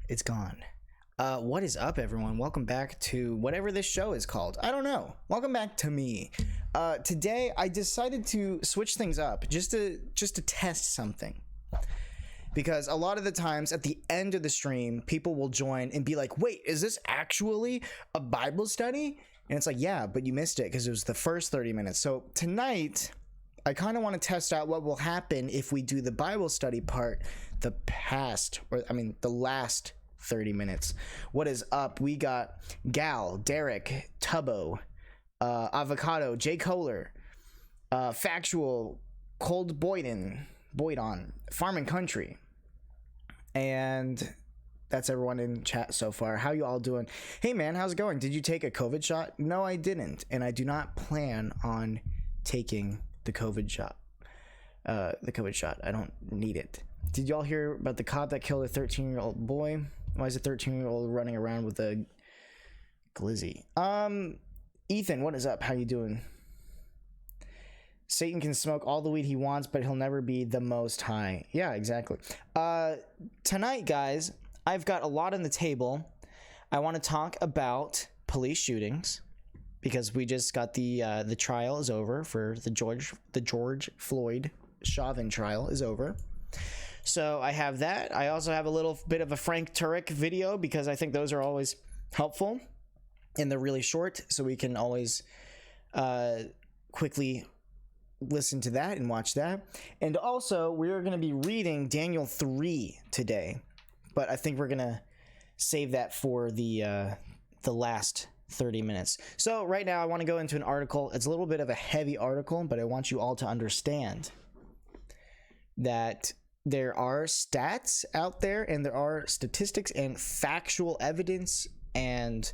It's gone. What is up, everyone? Welcome back to whatever this show is called. I don't know. Welcome back to me. Today I decided to switch things up just to test something, because a lot of the times at the end of the stream people will join and be like, wait, is this actually a Bible study? And it's like, yeah, but you missed it because it was the first 30 minutes. So tonight I kind of want to test out what will happen if we do the Bible study part the last 30 minutes. What is up? We got Gal, Derek, Tubbo, Avocado, Jay Kohler, Factual, Cold Boydon, Farming Country, and that's everyone in chat so far. How you all doing? Hey man, how's it going? Did you take a COVID shot? No, I didn't, and I do not plan on taking the COVID shot. I don't need it. Did y'all hear about the cop that killed a 13-year-old boy? Why is a 13-year-old running around with a glizzy? Ethan, what is up? How you doing? Satan can smoke all the weed he wants, but he'll never be the most high. Yeah, exactly. Tonight, guys, I've got a lot on the table. I want to talk about police shootings, because we just got the trial is over for the George Floyd Chauvin trial is over. So I have that. I also have a little bit of a Frank Turek video, because I think those are always helpful and they're really short, so we can always quickly listen to that and watch that. And also we're going to be reading Daniel 3 today, but I think we're going to save that for the last 30 minutes. So right now I want to go into an article. It's a little bit of a heavy article, but I want you all to understand that there are stats out there, and there are statistics and factual evidence, and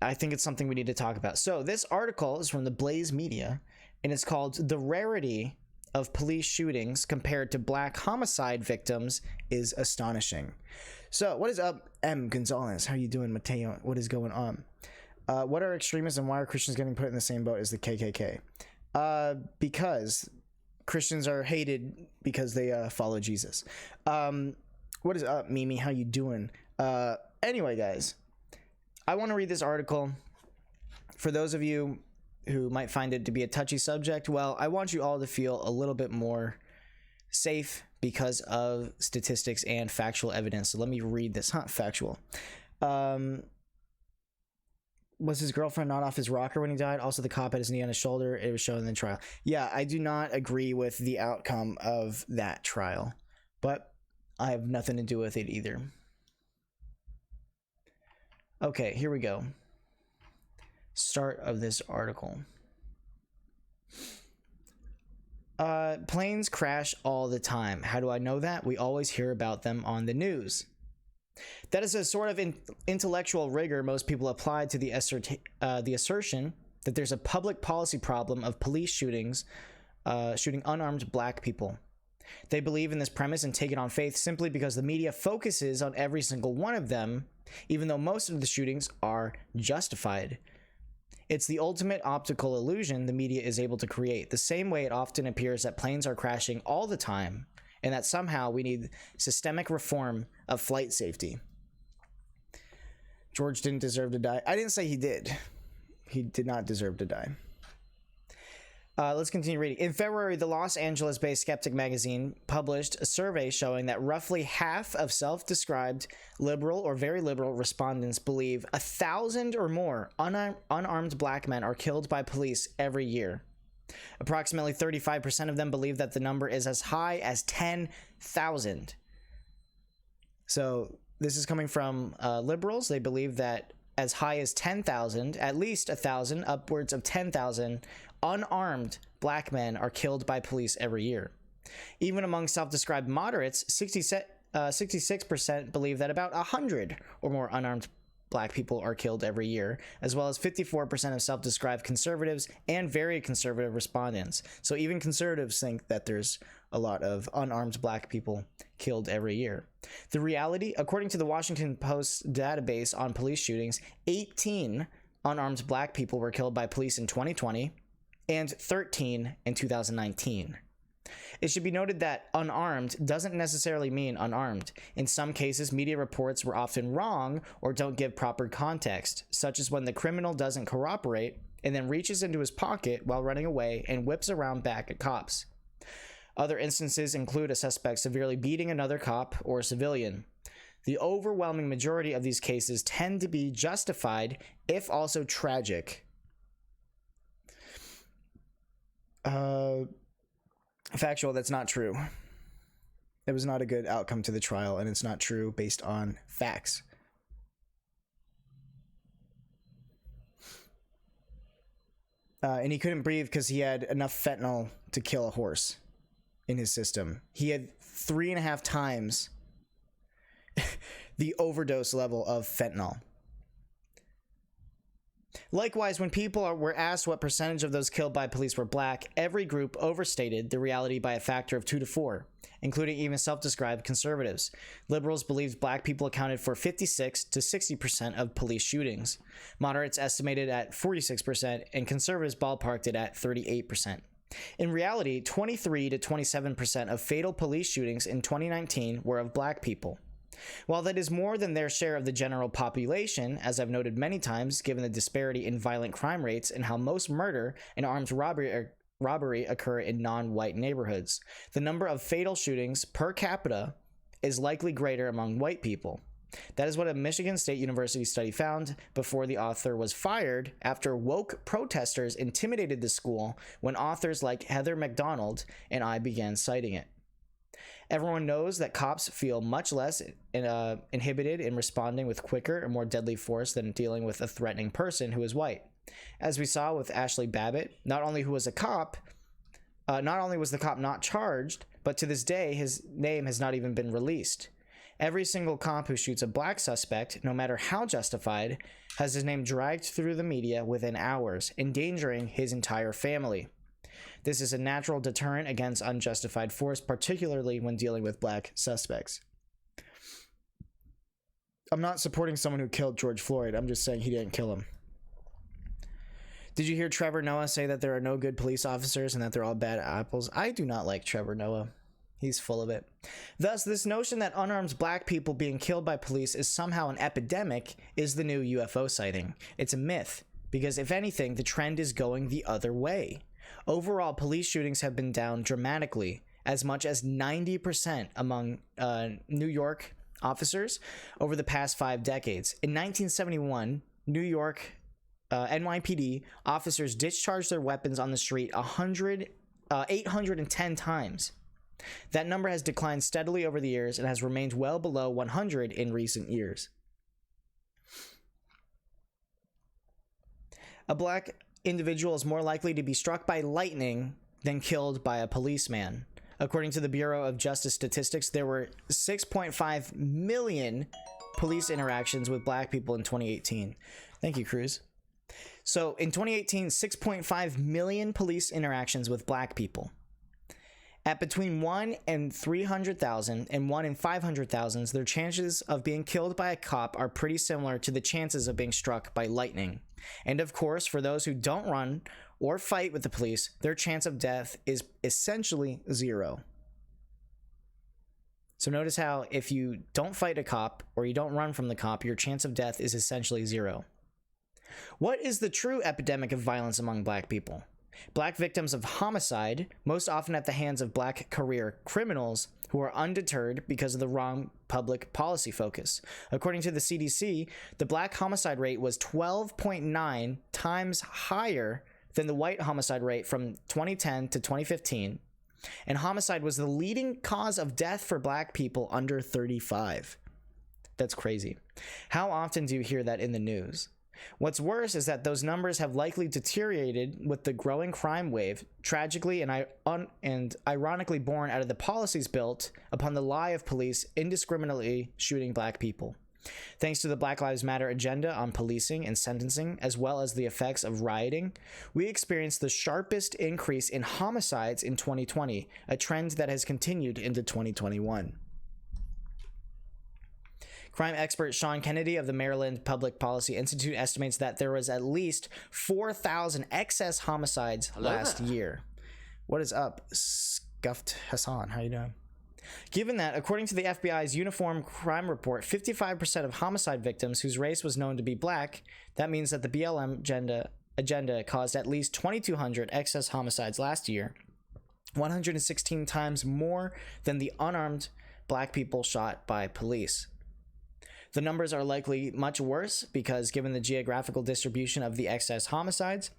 I think it's something we need to talk about. So this article is from the Blaze Media, and it's called "The Rarity of Police Shootings Compared to Black Homicide Victims is Astonishing." So what is up, M. Gonzalez? How you doing, Mateo? What is going on? What are extremists, and why are Christians getting put in the same boat as the KKK? Because Christians are hated because they follow Jesus. What is up, Mimi? How you doing? Anyway, guys, I want to read this article. For those of you who might find it to be a touchy subject, well, I want you all to feel a little bit more safe because of statistics and factual evidence. So let me read this. Factual. Was his girlfriend not off his rocker when he died? Also, the cop had his knee on his shoulder. It was shown in the trial. Yeah, I do not agree with the outcome of that trial, but I have nothing to do with it either. Okay, here we go. Start of this article. Planes crash all the time. How do I know that? We always hear about them on the news. That is a sort of intellectual rigor most people apply to the assertion that there's a public policy problem of police shootings shooting unarmed black people. They believe in this premise and take it on faith simply because the media focuses on every single one of them, even though most of the shootings are justified. It's the ultimate optical illusion the media is able to create, the same way it often appears that planes are crashing all the time and that somehow we need systemic reform of flight safety. George didn't deserve to die. I didn't say he did. He did not deserve to die. Let's continue reading. In February, the Los Angeles-based Skeptic magazine published a survey showing that roughly half of self-described liberal or very liberal respondents believe 1,000 or more unarmed black men are killed by police every year. Approximately 35% of them believe that the number is as high as 10,000. So this is coming from liberals. They believe that as high as 10,000, at least 1,000, upwards of 10,000 unarmed black men are killed by police every year. Even among self-described moderates, 66% believe that about 100 or more unarmed black people are killed every year, as well as 54% of self-described conservatives and very conservative respondents. So even conservatives think that there's a lot of unarmed black people killed every year. The reality, according to the Washington Post database on police shootings, 18 unarmed black people were killed by police in 2020 and 13 in 2019. It should be noted that unarmed doesn't necessarily mean unarmed. In some cases, media reports were often wrong or don't give proper context, such as when the criminal doesn't cooperate and then reaches into his pocket while running away and whips around back at cops. Other instances include a suspect severely beating another cop or a civilian. The overwhelming majority of these cases tend to be justified, if also tragic. Factual, that's not true. It was not a good outcome to the trial, and it's not true based on facts. And he couldn't breathe because he had enough fentanyl to kill a horse in his system. He had 3.5 times the overdose level of fentanyl. Likewise, when people were asked what percentage of those killed by police were black, every group overstated the reality by a factor of 2 to 4, including even self-described conservatives. Liberals believed black people accounted for 56 to 60% of police shootings. Moderates estimated at 46%, and conservatives ballparked it at 38%. In reality, 23 to 27% of fatal police shootings in 2019 were of black people. While that is more than their share of the general population, as I've noted many times, given the disparity in violent crime rates and how most murder and armed robbery occur in non-white neighborhoods, the number of fatal shootings per capita is likely greater among white people. That is what a Michigan State University study found before the author was fired after woke protesters intimidated the school when authors like Heather McDonald and I began citing it. Everyone knows that cops feel much less inhibited in responding with quicker and more deadly force than dealing with a threatening person who is white. As we saw with Ashley Babbitt, not only was the cop not charged, but to this day his name has not even been released. Every single cop who shoots a black suspect, no matter how justified, has his name dragged through the media within hours, endangering his entire family. This is a natural deterrent against unjustified force, particularly when dealing with black suspects. I'm not supporting someone who killed George Floyd. I'm just saying he didn't kill him. Did you hear Trevor Noah say that there are no good police officers and that they're all bad apples? I do not like Trevor Noah. He's full of it. Thus, this notion that unarmed black people being killed by police is somehow an epidemic is the new UFO sighting. It's a myth, because if anything, the trend is going the other way. Overall, police shootings have been down dramatically, as much as 90% among New York officers over the past 5 decades. In 1971, New York NYPD officers discharged their weapons on the street 810 times. That number has declined steadily over the years and has remained well below 100 in recent years. A black individual is more likely to be struck by lightning than killed by a policeman. According to the Bureau of Justice Statistics, there were 6.5 million police interactions with black people in 2018. Thank you, Cruz. So in 2018, 6.5 million police interactions with black people. At between 1 in 300,000 and 1 in 500,000, their chances of being killed by a cop are pretty similar to the chances of being struck by lightning. And of course, for those who don't run or fight with the police, their chance of death is essentially zero. So notice how if you don't fight a cop or you don't run from the cop, your chance of death is essentially zero. What is the true epidemic of violence among black people? Black victims of homicide, most often at the hands of black career criminals who are undeterred because of the wrong public policy focus. According to the CDC, the black homicide rate was 12.9 times higher than the white homicide rate from 2010 to 2015, and homicide was the leading cause of death for black people under 35. That's crazy. How often do you hear that in the news? What's worse is that those numbers have likely deteriorated with the growing crime wave, tragically and ironically born out of the policies built upon the lie of police indiscriminately shooting black people. Thanks to the Black Lives Matter agenda on policing and sentencing, as well as the effects of rioting, we experienced the sharpest increase in homicides in 2020, a trend that has continued into 2021. Crime expert Sean Kennedy of the Maryland Public Policy Institute estimates that there was at least 4,000 excess homicides last year. What is up, Scuffed Hassan? How you doing? Given that, according to the FBI's Uniform Crime Report, 55% of homicide victims whose race was known to be black, that means that the BLM agenda caused at least 2,200 excess homicides last year, 116 times more than the unarmed black people shot by police. The numbers are likely much worse because, given the geographical distribution of the excess homicides,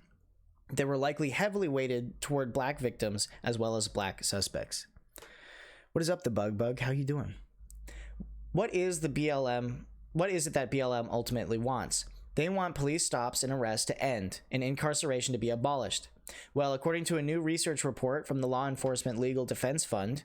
they were likely heavily weighted toward black victims as well as black suspects. What is up, the Bug? How you doing? What is it that BLM ultimately wants? They want police stops and arrests to end and incarceration to be abolished. Well, according to a new research report from the Law Enforcement Legal Defense Fund,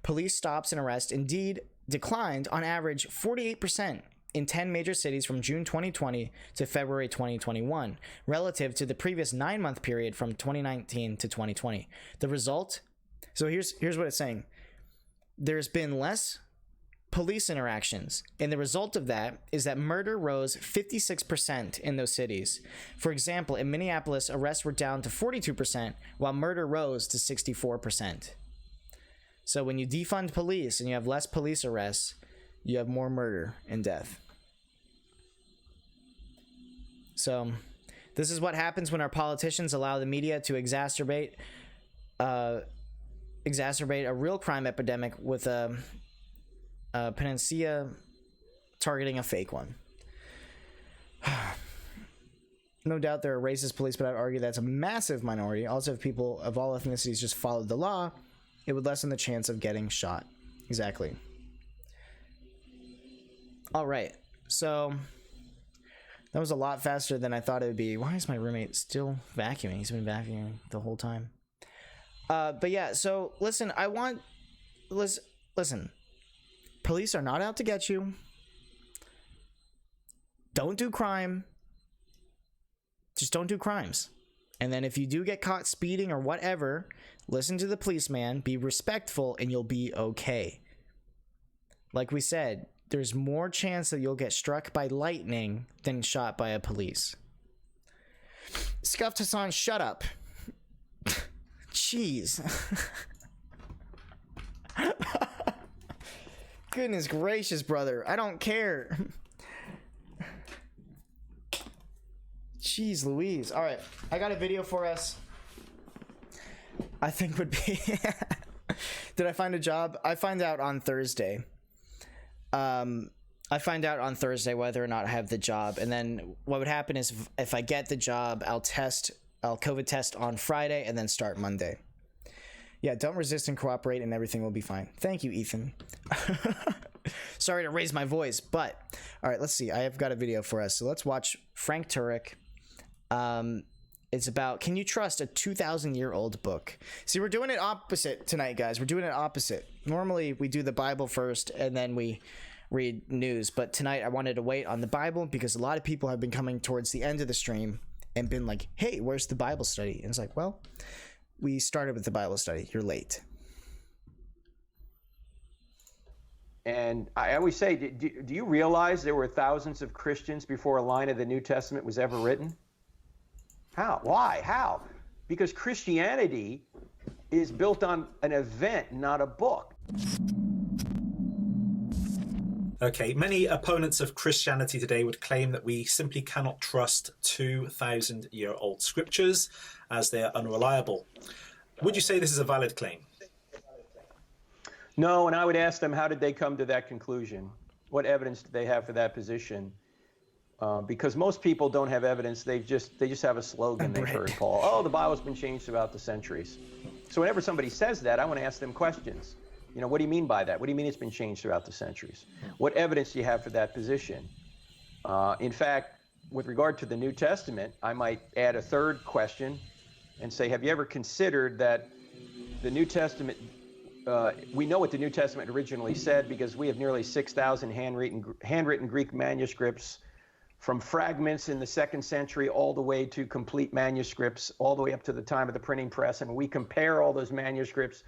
police stops and arrests indeed declined on average 48% in 10 major cities from June 2020 to February 2021, relative to the previous 9-month period from 2019 to 2020. The result? So here's what it's saying. There's been less police interactions, and the result of that is that murder rose 56% in those cities. For example, in Minneapolis, arrests were down to 42%, while murder rose to 64%. So when you defund police and you have less police arrests, you have more murder and death. So this is what happens when our politicians allow the media to exacerbate a real crime epidemic with a panacea targeting a fake one. No doubt there are racist police, but I'd argue that's a massive minority. Also, if people of all ethnicities just followed the law, it would lessen the chance of getting shot. Exactly. All right. So that was a lot faster than I thought it would be. Why is my roommate still vacuuming? He's been vacuuming the whole time. But yeah, so listen, listen. Police are not out to get you. Don't do crime. Just don't do crimes. And then if you do get caught speeding or whatever, listen to the policeman, be respectful, and you'll be okay. Like we said, there's more chance that you'll get struck by lightning than shot by a police. Scuffed Hassan, shut up. Jeez. Goodness gracious, brother. I don't care. Jeez Louise. All right, I got a video for us. I think would be Did I find a job? I find out on Thursday. I find out on Thursday whether or not I have the job, and then what would happen is if I get the job, I'll COVID test on Friday and then start Monday. Yeah, don't resist and cooperate and everything will be fine. Thank you, Ethan. Sorry to raise my voice, but all right, let's see. I have got a video for us. So let's watch Frank Turek. It's about, can you trust a 2,000-year-old book? See, we're doing it opposite tonight, guys. We're doing it opposite. Normally, we do the Bible first, and then we read news. But tonight, I wanted to wait on the Bible because a lot of people have been coming towards the end of the stream and been like, hey, where's the Bible study? And it's like, well, we started with the Bible study. You're late. And I always say, do you realize there were thousands of Christians before a line of the New Testament was ever written? How? Why? How? Because Christianity is built on an event, not a book. Okay, many opponents of Christianity today would claim that we simply cannot trust 2,000-year-old scriptures as they are unreliable. Would you say this is a valid claim? No, and I would ask them, how did they come to that conclusion? What evidence do they have for that position? Because most people don't have evidence. They just have a slogan they've heard, Paul. Oh, the Bible's been changed throughout the centuries. So whenever somebody says that, I want to ask them questions. You know, what do you mean by that? What do you mean it's been changed throughout the centuries? What evidence do you have for that position? In fact, with regard to the New Testament, I might add a third question and say, have you ever considered that the New Testament, we know what the New Testament originally said because we have nearly 6,000 handwritten Greek manuscripts, from fragments in the 2nd century all the way to complete manuscripts, all the way up to the time of the printing press. And when we compare all those manuscripts,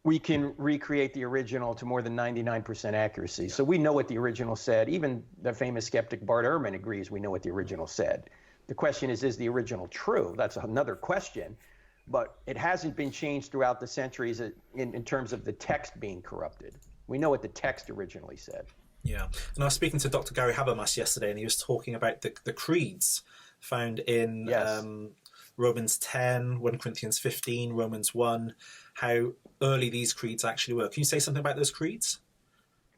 we can recreate the original to more than 99% accuracy. So we know what the original said. Even the famous skeptic Bart Ehrman agrees we know what the original said. The question is the original true? That's another question. But it hasn't been changed throughout the centuries in terms of the text being corrupted. We know what the text originally said. Yeah, and I was speaking to Dr. Gary Habermas yesterday, and he was talking about the creeds found in Romans 10, 1 Corinthians 15, Romans 1, how early these creeds actually were. Can you say something about those creeds?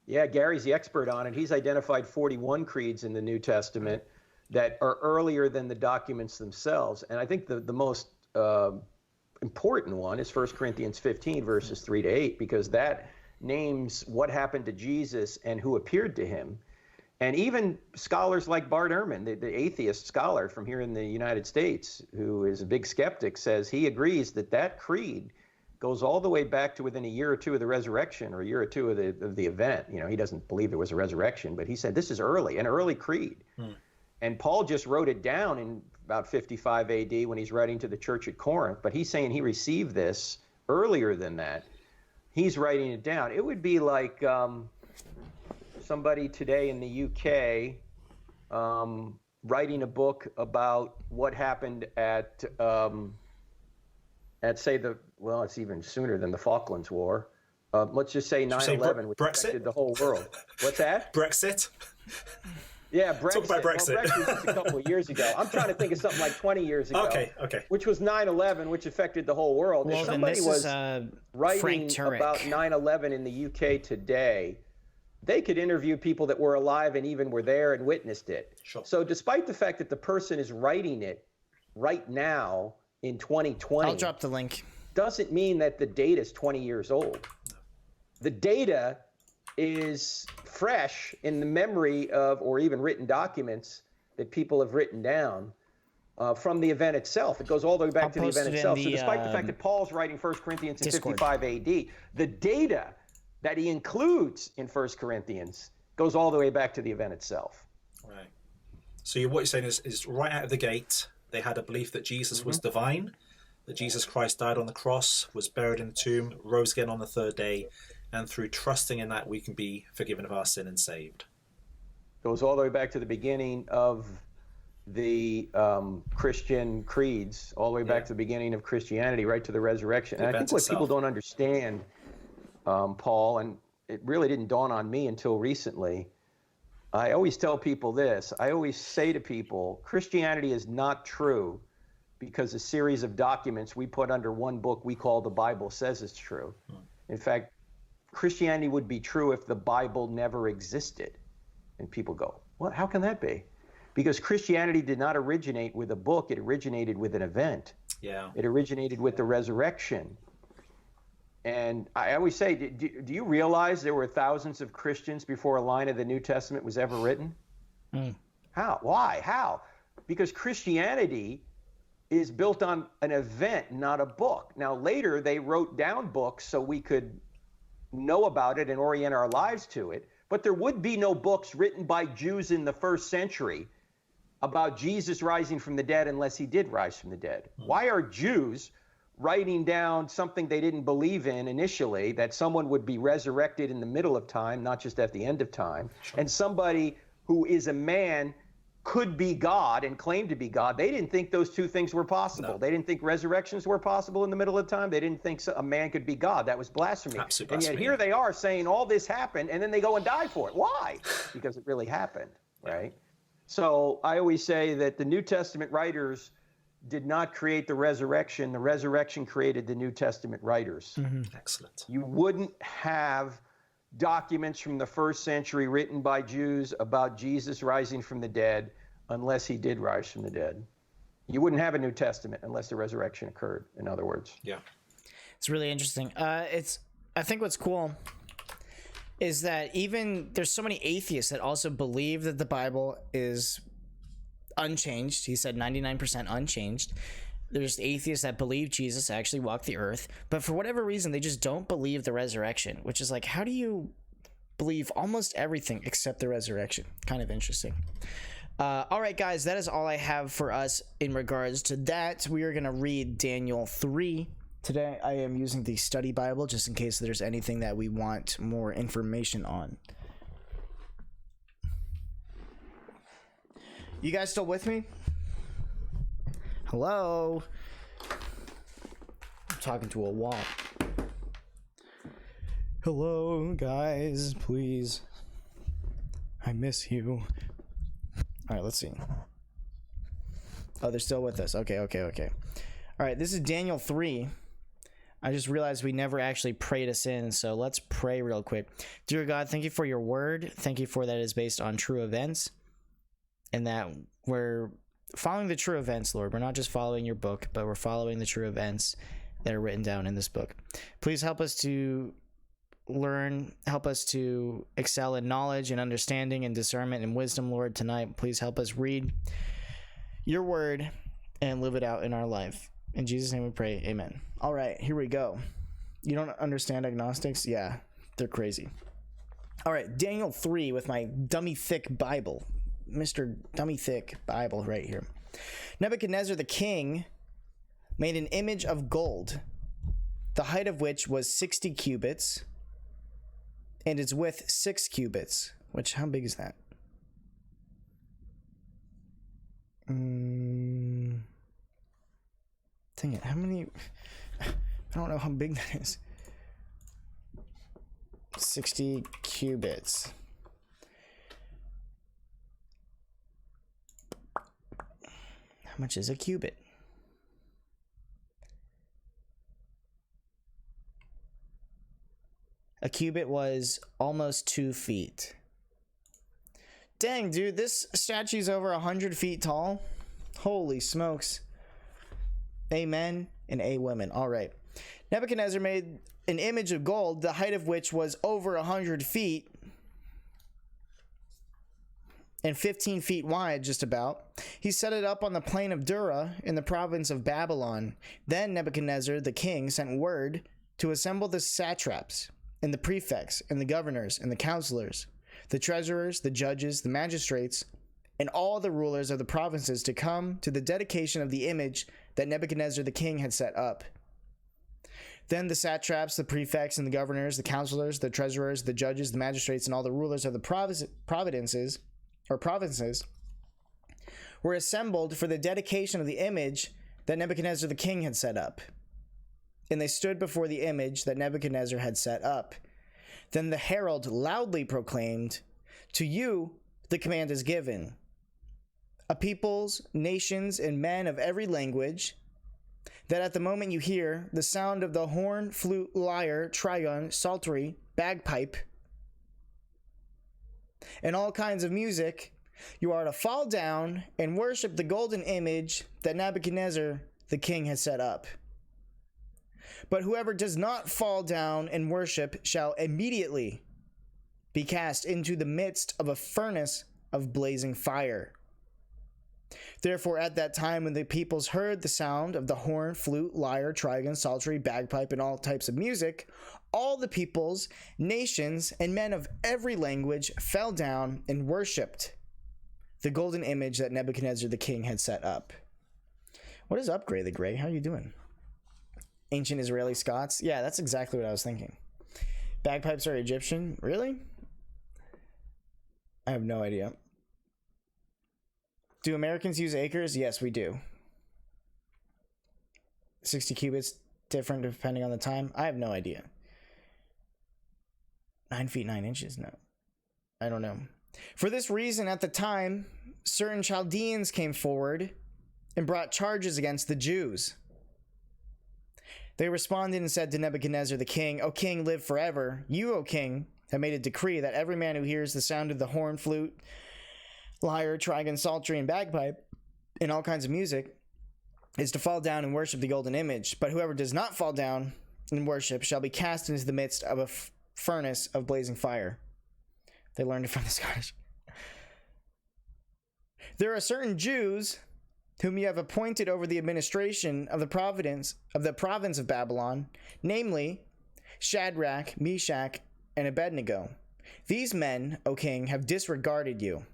Yeah, Gary's the expert on it. He's identified 41 creeds in the New Testament that are earlier than the documents themselves. And I think the most important one is 1 Corinthians 15, verses 3 to 8, because that names what happened to Jesus and who appeared to him. And even scholars like Bart Ehrman, the atheist scholar from here in the United States, who is a big skeptic, says he agrees that creed goes all the way back to within a year or two of the resurrection, or a year or two of the event. You know, he doesn't believe there was a resurrection, but he said this is an early creed. And Paul just wrote it down in about 55 AD when he's writing to the church at Corinth, but he's saying he received this earlier than that. He's writing it down. It would be like somebody today in the UK writing a book about what happened at say it's even sooner than the Falklands War. Let's just say 9/11, which affected the whole world. What's that? Brexit? Yeah, Brexit. Talk about Brexit. Well, Brexit was just a couple of years ago. I'm trying to think of something like 20 years ago. Okay. Which was 9/11, which affected the whole world. Well, if somebody was writing Turek about 9/11 in the UK today, they could interview people that were alive and even were there and witnessed it. Sure. So despite the fact that the person is writing it right now in 2020, I'll drop the link, doesn't mean that the data is 20 years old. The data is fresh in the memory of, or even written documents that people have written down from the event itself. It goes all the way back to the event itself. So despite the fact that Paul's writing 1 Corinthians in Discord. 55 AD, the data that he includes in 1 Corinthians goes all the way back to the event itself. Right. So what you're saying is right out of the gate, they had a belief that Jesus was divine, that Jesus Christ died on the cross, was buried in the tomb, rose again on the third day, and through trusting in that, we can be forgiven of our sin and saved. Goes all the way back to the beginning of the Christian creeds, all the way back to the beginning of Christianity, right to the resurrection. And I think what people don't understand, Paul, and it really didn't dawn on me until recently, I always tell people this. I always say to people, Christianity is not true because a series of documents we put under one book we call the Bible says it's true. In fact, Christianity would be true if the Bible never existed. And people go, what? How can that be? Because Christianity did not originate with a book. It originated with an event. Yeah. It originated with the resurrection. And I always say, do you realize there were thousands of Christians before a line of the New Testament was ever written? How? Why? How? Because Christianity is built on an event, not a book. Now, later they wrote down books so we could know about it and orient our lives to it, but there would be no books written by Jews in the 1st century about Jesus rising from the dead unless he did rise from the dead? Why are Jews writing down something they didn't believe in initially, that someone would be resurrected in the middle of time, not just at the end of time, and somebody who is a man could be God and claim to be God? They didn't think those two things were possible. No. They didn't think resurrections were possible in the middle of time. They didn't think a man could be God. That was blasphemy. Absolute and yet here they are saying all this happened, and then they go and die for it. Why? Because it really happened, right? So I always say that the New Testament writers did not create the resurrection. The resurrection created the New Testament writers. Mm-hmm. Excellent. You wouldn't have documents from the first century written by Jews about Jesus rising from the dead unless he did rise from the dead. You wouldn't have a New Testament unless the resurrection occurred, in other words. Yeah. It's really interesting. I think what's cool is that even there's so many atheists that also believe that the Bible is unchanged. He said 99% unchanged. There's atheists that believe Jesus actually walked the earth, but for whatever reason, they just don't believe the resurrection, which is like, how do you believe almost everything except the resurrection? Kind of interesting. All right, guys, that is all I have for us in regards to that. We are going to read Daniel 3. Today, I am using the study Bible just in case there's anything that we want more information on. You guys still with me? Hello? I'm talking to a wall. Hello, guys, please. I miss you. All right, let's see. Oh, they're still with us. Okay. All right, this is Daniel 3. I just realized we never actually prayed us in, so let's pray real quick. Dear God, thank you for your word. Thank you for that it is based on true events and that we're following the true events, Lord. We're not just following your book, but we're following the true events that are written down in this book. Please help us to learn, help us to excel in knowledge and understanding and discernment and wisdom, Lord, tonight. Please help us read your word and live it out in our life. In Jesus' name we pray, amen. All right, here we go. You don't understand agnostics? Yeah, they're crazy. All right, Daniel 3 with my dummy thick Bible. Mr. Dummy Thick Bible right here. Nebuchadnezzar the king made an image of gold, the height of which was 60 cubits, and its width 6 cubits. Which, how big is that? Dang it, how many? I don't know how big that is. 60 cubits. How much is a cubit? A cubit was almost 2 feet. Dang, dude, this statue's over 100 feet tall. Holy smokes. Amen and a women. All right. Nebuchadnezzar made an image of gold, the height of which was over 100 feet and 15 feet wide, just about. He set it up on the plain of Dura in the province of Babylon. Then Nebuchadnezzar the king sent word to assemble the satraps and the prefects and the governors and the counselors, the treasurers, the judges, the magistrates, and all the rulers of the provinces to come to the dedication of the image that Nebuchadnezzar the king had set up. Then the satraps, the prefects, and the governors, the counselors, the treasurers, the judges, the magistrates, and all the rulers of the provinces were assembled for the dedication of the image that Nebuchadnezzar the king had set up. And they stood before the image that Nebuchadnezzar had set up. Then the herald loudly proclaimed, "To you the command is given. A peoples, nations, and men of every language, that at the moment you hear the sound of the horn, flute, lyre, trigon, psaltery, bagpipe, and all kinds of music, you are to fall down and worship the golden image that Nebuchadnezzar the king has set up. But whoever does not fall down and worship shall immediately be cast into the midst of a furnace of blazing fire." Therefore, at that time when the peoples heard the sound of the horn, flute, lyre, trigon, psaltery, bagpipe, and all types of music, all the peoples, nations, and men of every language fell down and worshipped the golden image that Nebuchadnezzar the king had set up. What is up, Gray the Gray? How are you doing? Ancient Israeli Scots? Yeah, that's exactly what I was thinking. Bagpipes are Egyptian? Really? I have no idea. Do Americans use acres? Yes, we do. 60 cubits, different depending on the time? I have no idea. 9 feet 9 inches? No. I don't know. For this reason, at the time, certain Chaldeans came forward and brought charges against the Jews. They responded and said to Nebuchadnezzar the king, O king, live forever. You, O king, have made a decree that every man who hears the sound of the horn, flute, lyre, trigon, psaltery, and bagpipe, and all kinds of music, is to fall down and worship the golden image. But whoever does not fall down and worship shall be cast into the midst of a furnace of blazing fire. They learned it from the Scottish. There are certain Jews whom you have appointed over the administration of the province of Babylon, namely Shadrach, Meshach, and Abednego. These men, O king, have disregarded you.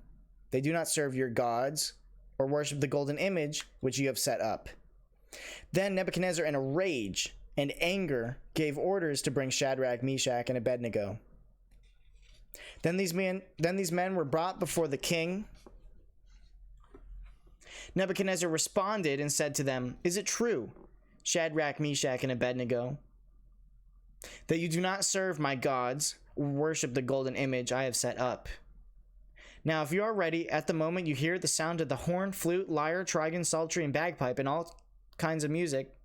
They do not serve your gods or worship the golden image which you have set up. Then Nebuchadnezzar, in a rage and anger, gave orders to bring Shadrach, Meshach, and Abednego. Then these men were brought before the king. Nebuchadnezzar responded and said to them, Is it true, Shadrach, Meshach, and Abednego, that you do not serve my gods or worship the golden image I have set up? Now, if you are ready, at the moment you hear the sound of the horn, flute, lyre, trigon, psaltery, and bagpipe, and all kinds of music,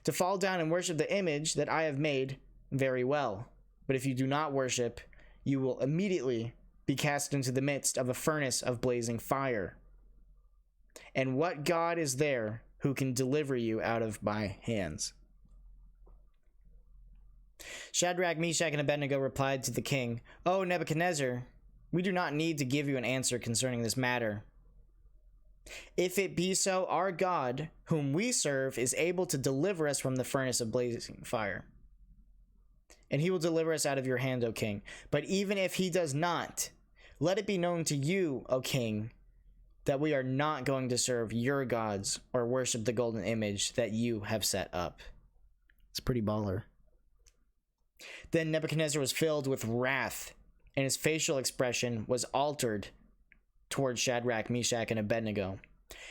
to fall down and worship the image that I have made, very well. But if you do not worship, you will immediately be cast into the midst of a furnace of blazing fire. And what God is there who can deliver you out of my hands? Shadrach, Meshach, and Abednego replied to the king, O Nebuchadnezzar, we do not need to give you an answer concerning this matter. If it be so, our God, whom we serve, is able to deliver us from the furnace of blazing fire. And he will deliver us out of your hand, O king. But even if he does not, let it be known to you, O king, that we are not going to serve your gods or worship the golden image that you have set up. It's pretty baller. Then Nebuchadnezzar was filled with wrath, and his facial expression was altered towards Shadrach, Meshach, and Abednego.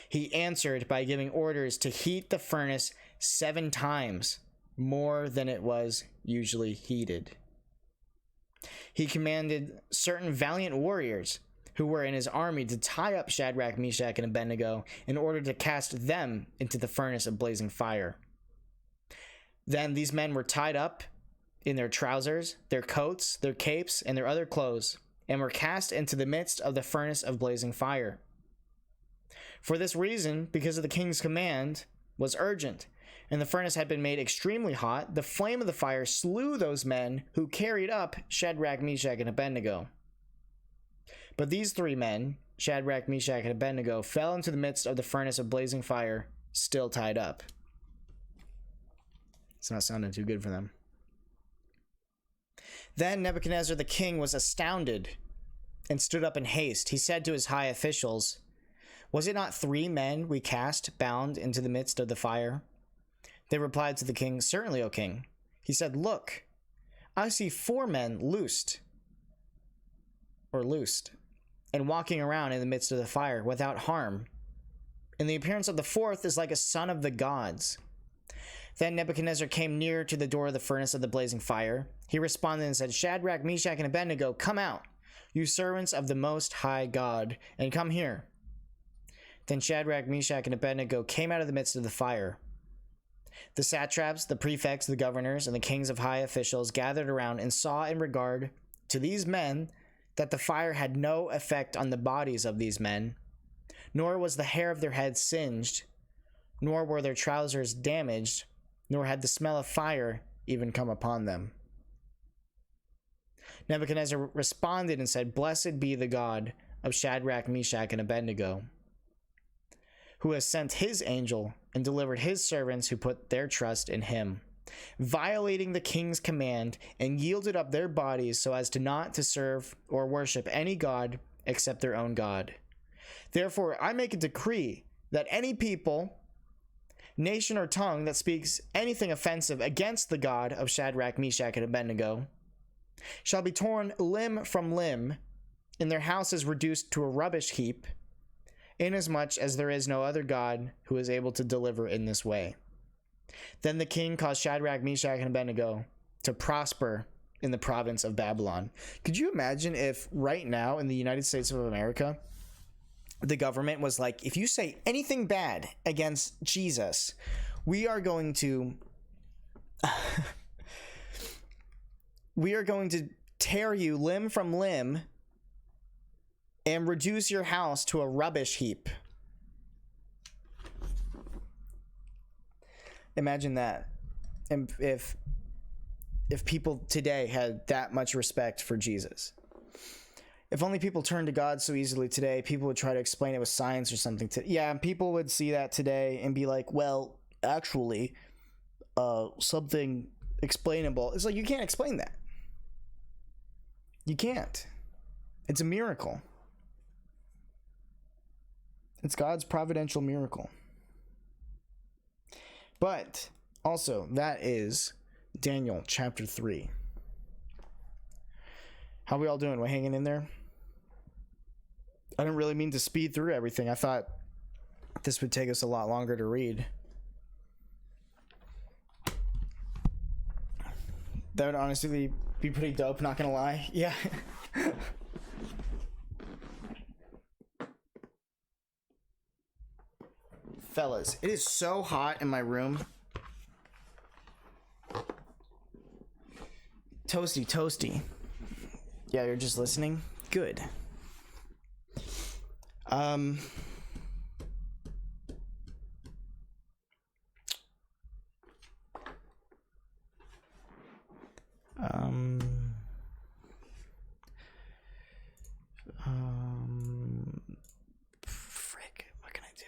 He answered by giving orders to heat the furnace 7 times more than it was usually heated. He commanded certain valiant warriors who were in his army to tie up Shadrach, Meshach, and Abednego in order to cast them into the furnace of blazing fire. Then these men were tied up in their trousers, their coats, their capes, and their other clothes, and were cast into the midst of the furnace of blazing fire. For this reason, because of the king's command was urgent, and the furnace had been made extremely hot, the flame of the fire slew those men who carried up Shadrach, Meshach, and Abednego. But these 3 men, Shadrach, Meshach, and Abednego, fell into the midst of the furnace of blazing fire, still tied up. It's not sounding too good for them. Then Nebuchadnezzar the king was astounded and stood up in haste. He said to his high officials, Was it not 3 men we cast bound into the midst of the fire? They replied to the king, Certainly, O king. He said, Look, I see 4 men loosed, and walking around in the midst of the fire without harm. And the appearance of the 4th is like a son of the gods. Then Nebuchadnezzar came near to the door of the furnace of the blazing fire. He responded and said, Shadrach, Meshach, and Abednego, come out, you servants of the Most High God, and come here. Then Shadrach, Meshach, and Abednego came out of the midst of the fire. The satraps, the prefects, the governors, and the kings of high officials gathered around and saw in regard to these men that the fire had no effect on the bodies of these men, nor was the hair of their heads singed, nor were their trousers damaged, nor had the smell of fire even come upon them. Nebuchadnezzar responded and said, Blessed be the God of Shadrach, Meshach, and Abednego, who has sent his angel and delivered his servants who put their trust in him, violating the king's command, and yielded up their bodies so as to not to serve or worship any god except their own God. Therefore, I make a decree that any people, nation, or tongue that speaks anything offensive against the God of Shadrach, Meshach, and Abednego shall be torn limb from limb, and their houses reduced to a rubbish heap, inasmuch as there is no other God who is able to deliver in this way. Then the king caused Shadrach, Meshach, and Abednego to prosper in the province of Babylon. Could you imagine if right now in the United States of America, the government was like, if you say anything bad against Jesus, we are going to tear you limb from limb and reduce your house to a rubbish heap. Imagine that. And if people today had that much respect for Jesus. If only people turned to God so easily today, people would try to explain it with science or something. Yeah, people would see that today and be like, well, actually, something explainable. It's like, you can't explain that. You can't. It's a miracle. It's God's providential miracle. But also, that is Daniel chapter 3. How we all doing? We hanging in there? I didn't really mean to speed through everything. I thought this would take us a lot longer to read. That would honestly be pretty dope, not gonna lie. Yeah. Fellas, it is so hot in my room. Toasty, toasty. Yeah, you're just listening? Good. Frick, what can I do?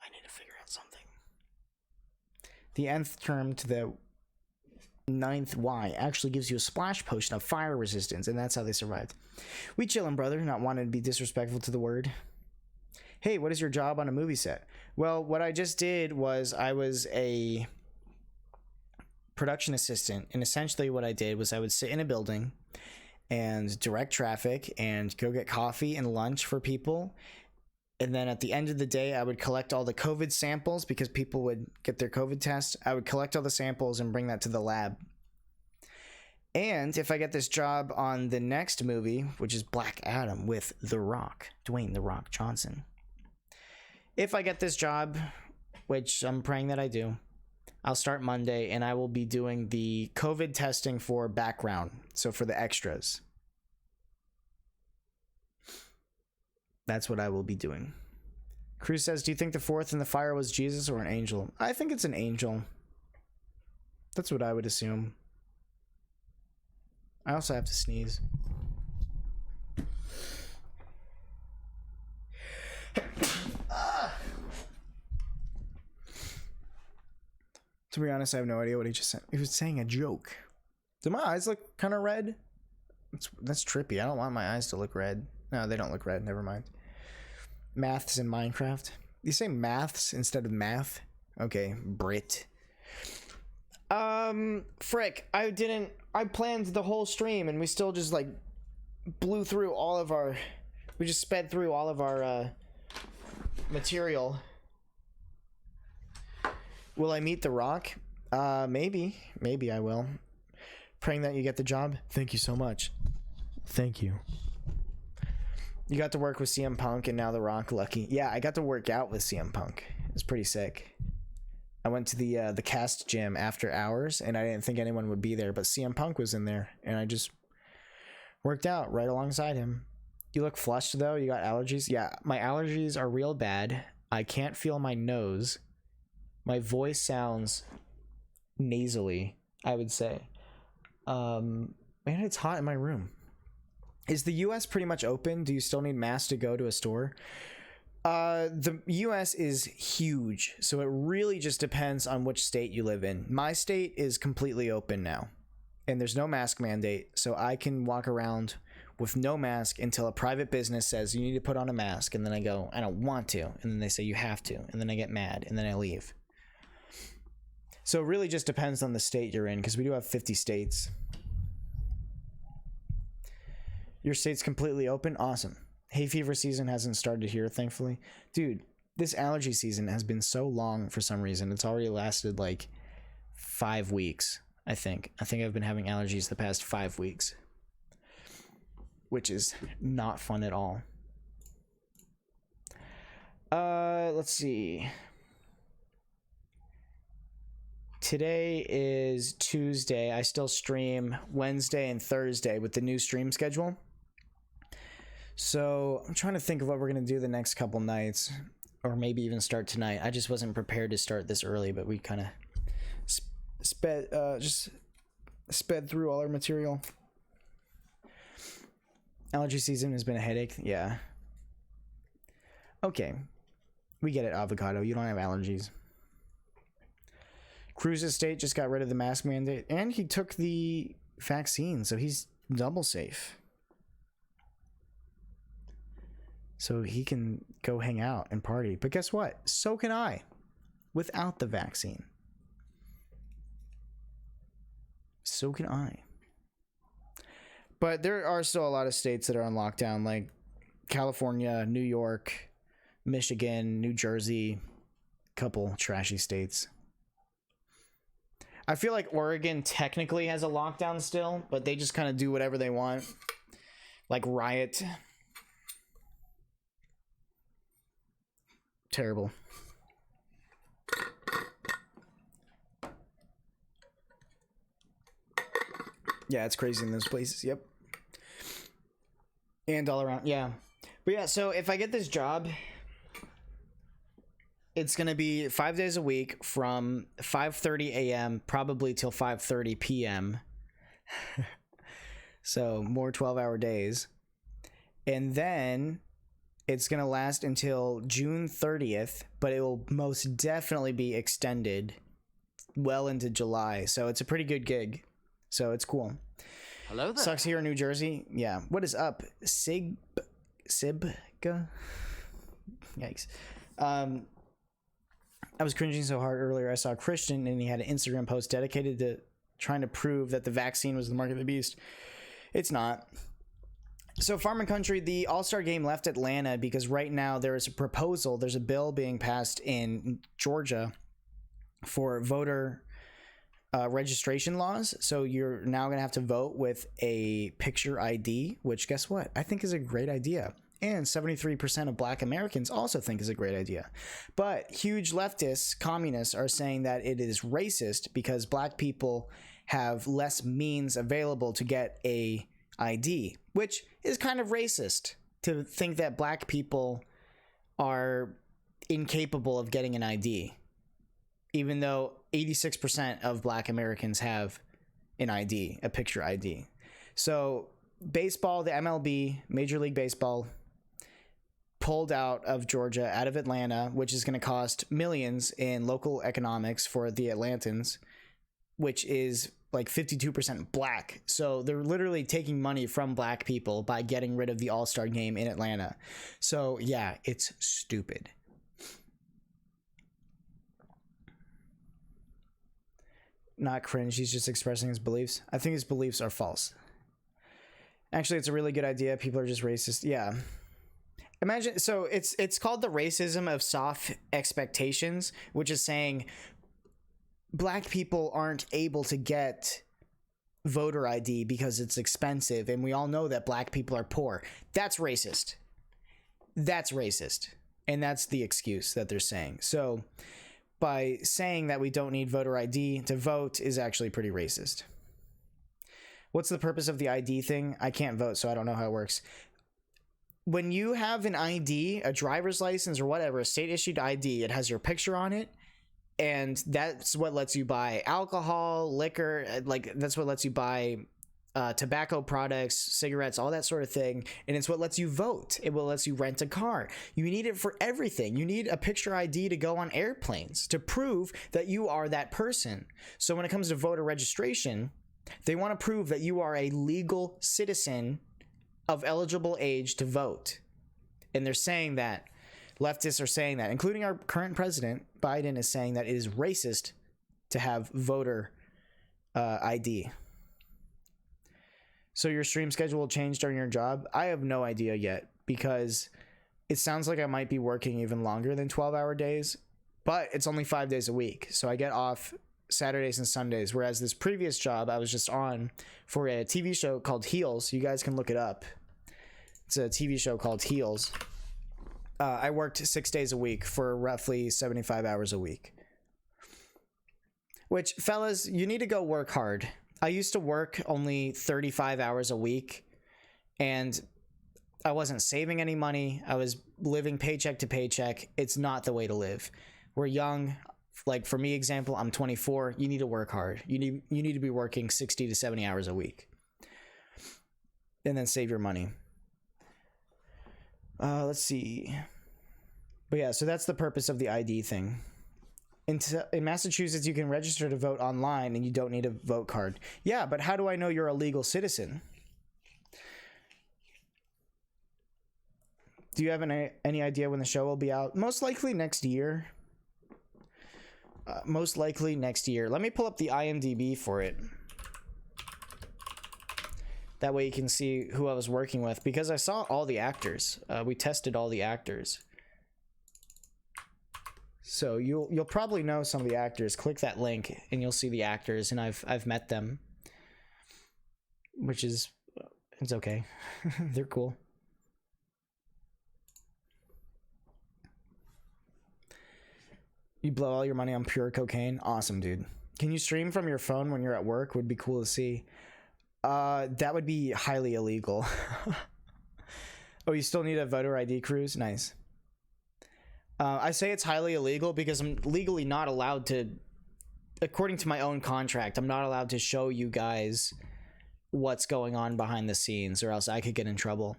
I need to figure out something. The nth term to the ninth Y actually gives you a splash potion of fire resistance, and that's how they survived. We chillin', brother, not wanting to be disrespectful to the word. Hey, what is your job on a movie set? Well, what I just did was I was a production assistant, and essentially what I did was I would sit in a building and direct traffic and go get coffee and lunch for people. And then at the end of the day, I would collect all the COVID samples because people would get their COVID test. I would collect all the samples and bring that to the lab. And if I get this job on the next movie, which is Black Adam with The Rock, Dwayne "The Rock" Johnson. If I get this job, which I'm praying that I do, I'll start Monday and I will be doing the COVID testing for background. So for the extras. That's what I will be doing. Cruz says, do you think the fourth in the fire was Jesus or an angel? I think it's an angel. That's what I would assume. I also have to sneeze. To be honest, I have no idea what he just said. He was saying a joke. Do my eyes look kind of red? That's trippy. I don't want my eyes to look red. No, they don't look red. Never mind. Maths in Minecraft. You say maths instead of math? Okay, Brit. Frick. I planned the whole stream and we still just like blew through all of our... We just sped through all of our material. Will I meet The Rock? Maybe. Maybe I will. Praying that you get the job. Thank you so much. Thank you. You got to work with CM Punk and now The Rock. Lucky. Yeah, I got to work out with CM Punk. It was pretty sick. I went to the cast gym after hours and I didn't think anyone would be there, but CM Punk was in there and I just worked out right alongside him. You look flushed though. You got allergies? Yeah, my allergies are real bad. I can't feel my nose. My voice sounds nasally, I would say. Man, it's hot in my room. Is the US pretty much open? Do you still need masks to go to a store? The US is huge, so it really just depends on which state you live in. My state is completely open now. and there's no mask mandate, so I can walk around with no mask until a private business says you need to put on a mask, and then I go, I don't want to, and then they say you have to, and then I get mad, and then I leave. So it really just depends on the state you're in, because we do have 50 states. Your state's completely open? Awesome. Hay fever season hasn't started here, thankfully. Dude, this allergy season has been so long for some reason. It's already lasted like 5 weeks, I think. I think I've been having allergies the past 5 weeks, which is not fun at all. Let's see. Today is Tuesday. I still stream Wednesday and Thursday with the new stream schedule. So I'm trying to think of what we're going to do the next couple nights, or maybe even start tonight. I just wasn't prepared to start this early, but we kind of sped through all our material. Allergy season has been a headache. Yeah. Okay. We get it, Avocado. You don't have allergies. Cruz's state just got rid of the mask mandate, and he took the vaccine, so he's double safe. So he can go hang out and party. But guess what? So can I, without the vaccine. So can I. But there are still a lot of states that are on lockdown, like California, New York, Michigan, New Jersey, couple trashy states. I feel like Oregon technically has a lockdown still, but they just kind of do whatever they want. Like riot. Terrible. Yeah, it's crazy in those places. Yep. And all around. Yeah. But yeah, so if I get this job, it's going to be 5 days a week from 5:30 a.m. probably till 5:30 p.m. So more 12-hour days. And then it's going to last until June 30th, but it will most definitely be extended well into July. So it's a pretty good gig. So it's cool. Hello there. Sucks here in New Jersey. Yeah. What is up? Sibga? Yikes. I was cringing so hard earlier. I saw a Christian and he had an Instagram post dedicated to trying to prove that the vaccine was the mark of the beast. It's not. So Farming Country, the All-Star game left Atlanta because right now there is a proposal. There's a bill being passed in Georgia for voter registration laws. So you're now going to have to vote with a picture ID, which guess what? I think is a great idea. And 73% of black Americans also think is a great idea. But huge leftists, communists, are saying that it is racist because black people have less means available to get a ID, which is kind of racist to think that black people are incapable of getting an ID, even though 86% of black Americans have an ID, a picture ID. So baseball, the MLB, Major League Baseball, pulled out of Georgia, out of Atlanta, which is going to cost millions in local economics for the Atlantans, which is like 52% black. So they're literally taking money from black people by getting rid of the All-Star game in Atlanta. So yeah, it's stupid. Not cringe, he's just expressing his beliefs. I think his beliefs are false. Actually, it's a really good idea. People are just racist. Yeah. Imagine, so it's called the racism of soft expectations, which is saying black people aren't able to get voter ID because it's expensive, and we all know that black people are poor. That's racist. That's racist. And that's the excuse that they're saying. So by saying that we don't need voter ID to vote is actually pretty racist. What's the purpose of the ID thing? I can't vote, so I don't know how it works. When you have an ID, a driver's license or whatever, a state issued ID, it has your picture on it. And that's what lets you buy alcohol, liquor, like that's what lets you buy tobacco products, cigarettes, all that sort of thing. And it's what lets you vote. It will let you rent a car. You need it for everything. You need a picture ID to go on airplanes to prove that you are that person. So when it comes to voter registration, They want to prove that you are a legal citizen of eligible age to vote. And they're saying that, leftists are saying that, including our current president, Biden, is saying that it is racist to have voter ID. So your stream schedule will change during your job? I have no idea yet, because it sounds like I might be working even longer than 12-hour days, but it's only 5 days a week. So I get off Saturdays and Sundays, whereas this previous job I was just on for a TV show called Heels. You guys can look it up. It's a TV show called Heels. I worked 6 days a week for roughly 75 hours a week. Which, fellas, you need to go work hard. I used to work only 35 hours a week, and I wasn't saving any money. I was living paycheck to paycheck. It's not the way to live. We're young. Like, for me, example, I'm 24. You need to work hard. You need to be working 60 to 70 hours a week, and then save your money. Let's see. But yeah, so that's the purpose of the ID thing. In Massachusetts, you can register to vote online, and you don't need a vote card. Yeah, but how do I know you're a legal citizen? Do you have any idea when the show will be out? Most likely next year. Most likely next year. Let me pull up the IMDb for it. That way you can see who I was working with, because I saw all the actors. We tested all the actors. So you'll probably know some of the actors. Click that link and you'll see the actors, and I've met them, which is, it's okay. They're cool. You blow all your money on pure cocaine? Awesome, dude. Can you stream from your phone when you're at work? Would be cool to see. That would be highly illegal. Oh, you still need a voter ID, Cruz? Nice. I say it's highly illegal because I'm legally not allowed to, according to my own contract, I'm not allowed to show you guys what's going on behind the scenes, or else I could get in trouble.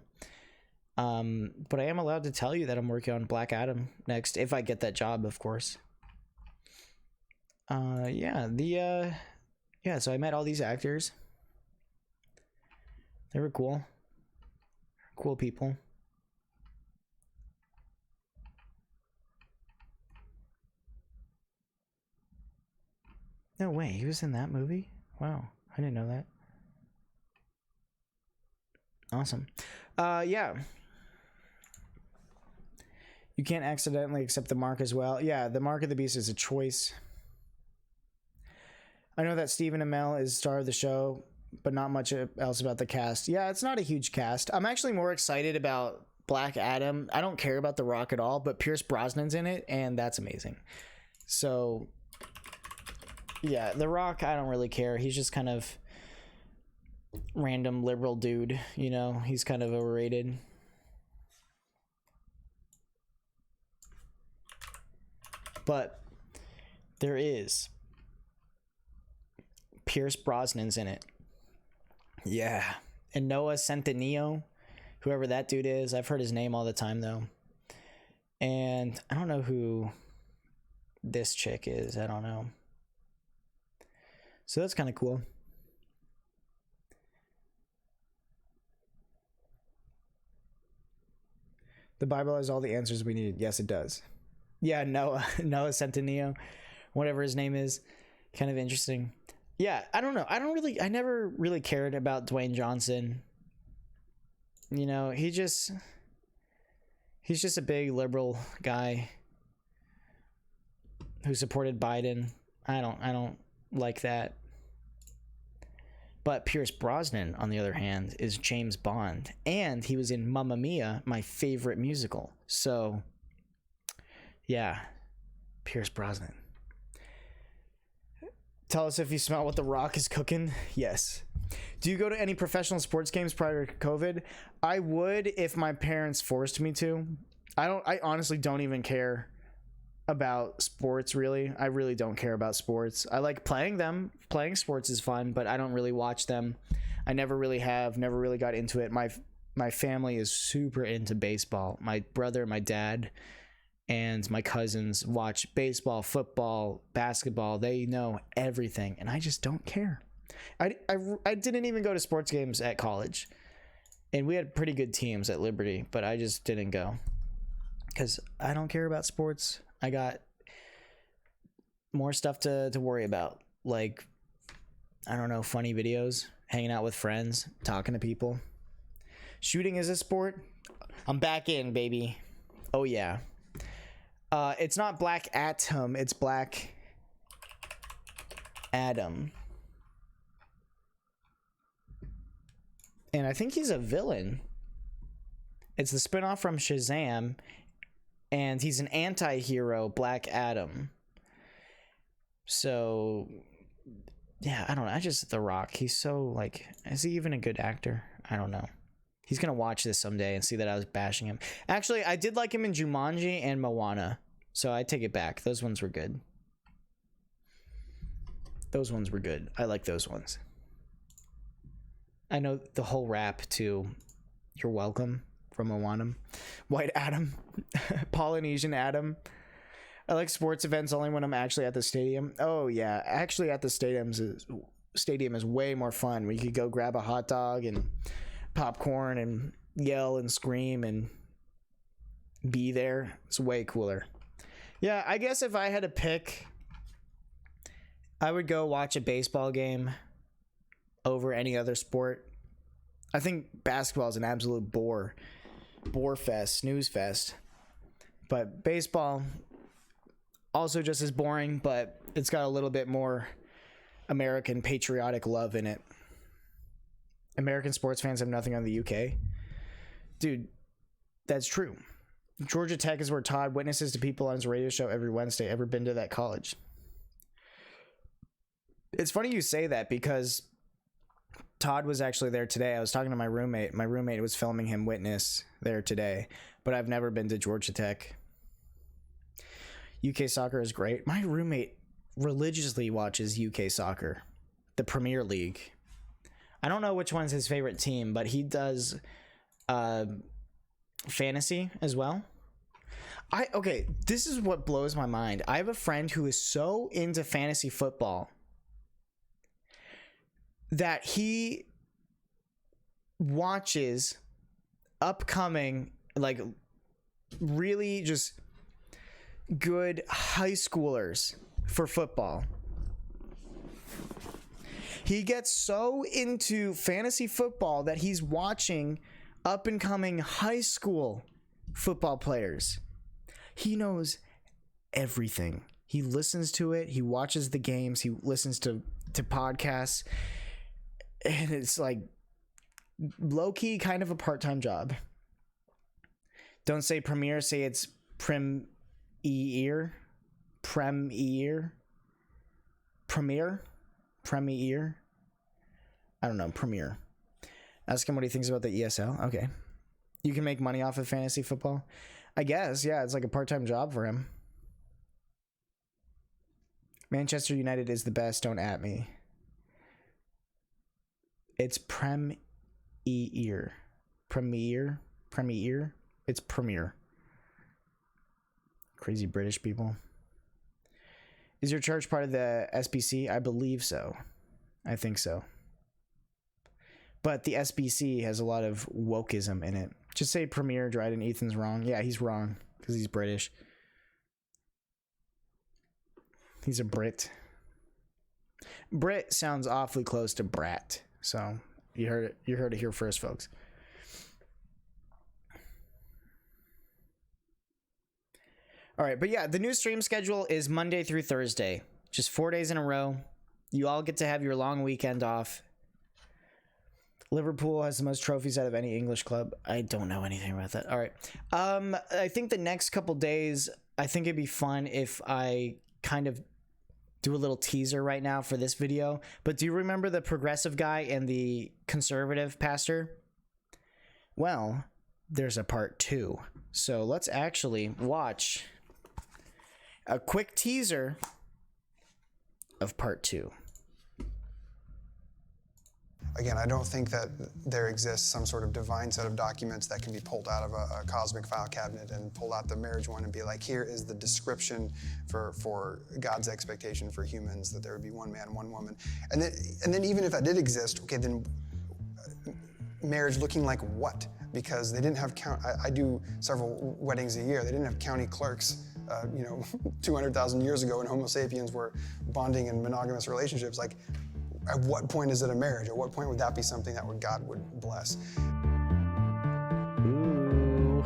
But I am allowed to tell you that I'm working on Black Adam next, if I get that job, of course. Yeah, so I met all these actors. They were cool. Cool people. No way, he was in that movie? Wow, I didn't know that. Awesome. Yeah. You can't accidentally accept the mark as well. Yeah, the mark of the beast is a choice. I know that Stephen Amell is star of the show, but not much else about the cast. Yeah, it's not a huge cast. I'm actually more excited about Black Adam. I don't care about The Rock at all, but Pierce Brosnan's in it, and that's amazing. So, yeah, The Rock, I don't really care. He's just kind of random liberal dude, you know? He's kind of overrated. But there is Pierce Brosnan's in it. Yeah. And Noah Centineo, whoever that dude is. I've heard his name all the time, though. And I don't know who this chick is. I don't know. So that's kind of cool. The Bible has all the answers we need. Yes, it does. Yeah, Noah Centineo, whatever his name is. Kind of interesting. Yeah, I don't know. I never really cared about Dwayne Johnson. You know, he's just a big liberal guy who supported Biden. I don't like that. But Pierce Brosnan, on the other hand, is James Bond, and he was in Mamma Mia, my favorite musical. So, yeah, Pierce Brosnan. Tell us if you smell what The Rock is cooking. Yes. Do you go to any professional sports games prior to COVID? I would if my parents forced me to. I honestly don't even care about sports, really. I really don't care about sports. I like playing them. Playing sports is fun, but I don't really watch them. I never really got into it. My family is super into baseball. My brother, my dad, and my cousins watch baseball, football, basketball. They know everything, and I just don't care. I didn't even go to sports games at college, and we had pretty good teams at Liberty, but I just didn't go because I don't care about sports. I got more stuff to worry about, like, I don't know, funny videos, hanging out with friends, talking to people. Shooting is a sport. I'm back in, baby. Oh yeah. It's not Black Atom, it's Black Adam. And I think he's a villain. It's the spinoff from Shazam, and he's an anti-hero, Black Adam. So, yeah, I don't know. I just, The Rock, he's so, like, is he even a good actor? I don't know. He's gonna watch this someday and see that I was bashing him. Actually, I did like him in Jumanji and Moana, so I take it back. Those ones were good. Those ones were good. I like those ones. I know the whole rap to You're Welcome from Moana. White Adam. Polynesian Adam. I like sports events only when I'm actually at the stadium. Oh yeah, actually at the stadium is way more fun. We could go grab a hot dog and popcorn and yell and scream and be there. It's way cooler. Yeah, I guess if I had to pick, I would go watch a baseball game over any other sport. I think basketball is an absolute bore fest, snooze fest. But baseball, also just as boring, but it's got a little bit more American patriotic love in it. American sports fans have nothing on the UK. Dude, that's true. Georgia Tech is where Todd witnesses to people on his radio show every Wednesday. Ever been to that college? It's funny you say that because Todd was actually there today. I was talking to my roommate. My roommate was filming him witness there today, but I've never been to Georgia Tech. UK soccer is great. My roommate religiously watches UK soccer, the Premier League. I don't know which one's his favorite team, but he does fantasy as well. Okay, this is what blows my mind. I have a friend who is so into fantasy football that he watches upcoming, like, really just good high schoolers for football. He gets so into fantasy football that he's watching up and coming high school football players. He knows everything. He listens to it. He watches the games. He listens to podcasts. And it's like low-key kind of a part-time job. Don't say premiere, say it's Premier. I don't know, Premier. Ask him what he thinks about the ESL. Okay. You can make money off of fantasy football? I guess, yeah, it's like a part-time job for him. Manchester United is the best, don't at me. It's Premier. It's Premier. Crazy British people. Is your church part of the SBC? I believe so. I think so. But the SBC has a lot of wokeism in it. Just say Premier, Dryden. Ethan's wrong. Yeah, he's wrong because he's British. He's a Brit. Brit sounds awfully close to brat. So you heard it. You heard it here first, folks. All right, but yeah, the new stream schedule is Monday through Thursday. Just 4 days in a row. You all get to have your long weekend off. Liverpool has the most trophies out of any English club. I don't know anything about that. All right. I think the next couple days, I think it'd be fun if I kind of do a little teaser right now for this video. But do you remember the progressive guy and the conservative pastor? Well, there's a part 2. So let's actually watch a quick teaser of part 2. Again, I don't think that there exists some sort of divine set of documents that can be pulled out of a cosmic file cabinet and pull out the marriage one and be like, here is the description for God's expectation for humans, that there would be one man, one woman. And then even if that did exist, okay, then marriage looking like what? Because they didn't have I do several weddings a year. They didn't have county clerks, 200,000 years ago when Homo sapiens were bonding in monogamous relationships. Like, at what point is it a marriage? At what point would that be something that God would bless? Ooh.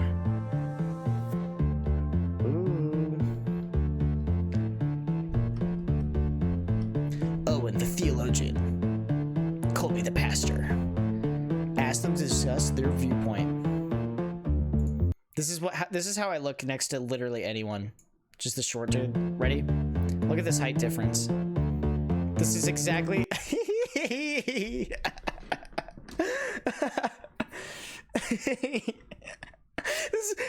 Owen the theologian, Colby the pastor. Ask them to discuss their viewpoint. This is how I look next to literally anyone. Just the short dude. Ready? Look at this height difference. This is exactly.